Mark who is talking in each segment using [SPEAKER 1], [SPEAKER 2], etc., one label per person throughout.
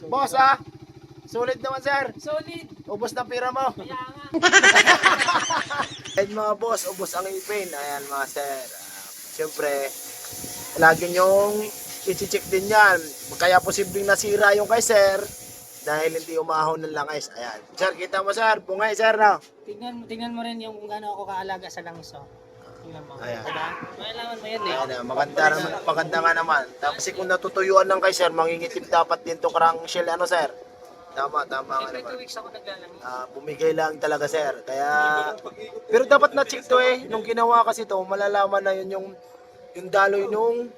[SPEAKER 1] Boss ah, sulit naman sir.
[SPEAKER 2] Solid.
[SPEAKER 1] Ubos na pira mo.
[SPEAKER 2] Kaya nga.
[SPEAKER 1] Ayan mga boss, ubos ang ipin. Ayan mga sir. Siyempre, lagi nyong i-check din yan. Kaya posibleng nasira yung kay sir dahil hindi umahon ng langis. Ayan. Sir, kita mo sir, bungay sir na.
[SPEAKER 2] Tingnan mo rin yung kung gaano ako kaalaga sa langis. Oh. Tingnan mo.
[SPEAKER 1] Ayan.
[SPEAKER 2] Diba? Mailangan mo yan eh.
[SPEAKER 1] Ayan, maganda nga naman. Tapos kung natutuyuan ng kay sir, mangingitim dapat din to karang shell ano sir. Tama nga
[SPEAKER 2] Every 2
[SPEAKER 1] naman.
[SPEAKER 2] weeks ako naglalangis.
[SPEAKER 1] Bumigay lang talaga sir. Kaya, pero dapat na-check to eh. Nung ginawa kasi to, malalaman na yun yung daloy nung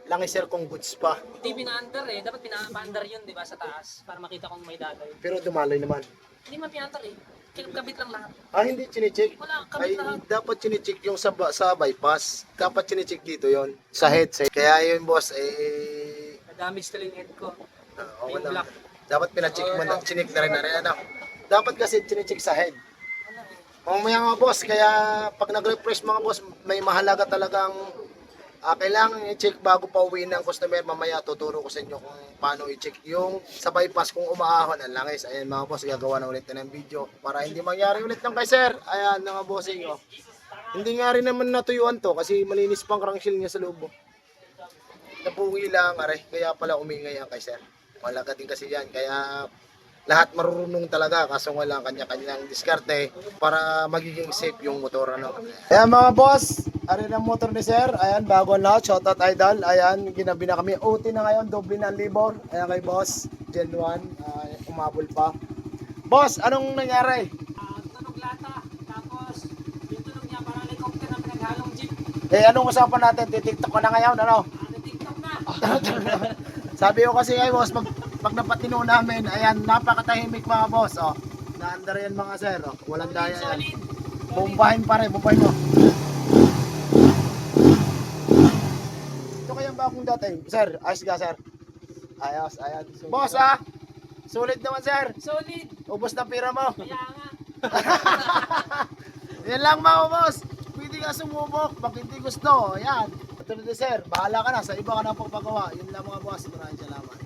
[SPEAKER 1] langis sir kung goods pa.
[SPEAKER 2] Hindi pina-under eh. Dapat pina-under yun, di ba, sa taas. Para makita kung may daloy.
[SPEAKER 1] Pero dumaloy naman.
[SPEAKER 2] Hindi man pina-under eh. Kabit lang lahat.
[SPEAKER 1] Hindi chinecheck.
[SPEAKER 2] Wala,
[SPEAKER 1] Ay,
[SPEAKER 2] kabit lahat.
[SPEAKER 1] dapat chinecheck yung sa bypass. Dapat chinecheck dito yon sa head. Kaya yun boss,
[SPEAKER 2] Na-damage tuloy yung head ko.
[SPEAKER 1] okay
[SPEAKER 2] Yung
[SPEAKER 1] na.
[SPEAKER 2] black.
[SPEAKER 1] Dapat pina-check mo na, chineck na rin na rin. Ano? Dapat kasi chinecheck sa head.
[SPEAKER 2] Wala eh.
[SPEAKER 1] Mamaya mga boss, kaya pag nag-refresh mga boss, may mahalaga talagang kailangan i-check bago pa uwi ng customer. Mamaya tuturo ko sa inyo kung paano i-check yung sa bypass kung umaahon ang langis. Ayan mga boss, gagawa na ulit na ng video para hindi mangyari ulit ng kay sir. Ayan mga bossing. Oh. Hindi nga rin naman natuyuan to kasi malinis pang crankshaft niya sa loob. Napungi lang are, kaya pala umingay ang kay sir. Malaga din kasi yan, kaya lahat marunong talaga kaso wala kanya-kanyang diskarte para magiging safe yung motor ano. Ayan mga boss, ari ng motor ni sir. Ayan bago na, shoutout idol. Ayan, ginabi na kami. OT na ngayon, doble ng libor. Ayan kay boss, Gen 1, umabol pa. Boss, anong nangyari?
[SPEAKER 2] Tunog lata. Tapos, yung tunog niya parang helicopter na pinaghalong jeep.
[SPEAKER 1] Anong usapan natin? Titiktok ko na ngayon, ano?
[SPEAKER 2] TikTok na.
[SPEAKER 1] Sabi ko kasi kay boss, pag napatino namin, ayan, napakatahimik mga boss, oh. Naandar yan mga sir, oh. Walang daya yan.
[SPEAKER 2] Solid.
[SPEAKER 1] Bombahin pare, bombahin mo. Ito kayang bagong dating. Sir, ayos ka sir. Ayos, ayos. Boss ah, sulit naman sir.
[SPEAKER 2] Solid.
[SPEAKER 1] Ubos na pira mo.
[SPEAKER 2] Kaya nga.
[SPEAKER 1] Yan lang mga boss. Pwede ka sumubok, pag hindi gusto, ayan. Ito na sir, bahala ka na, sa iba ka na pagpagawa. Yun lang mga boss, maraming salamat.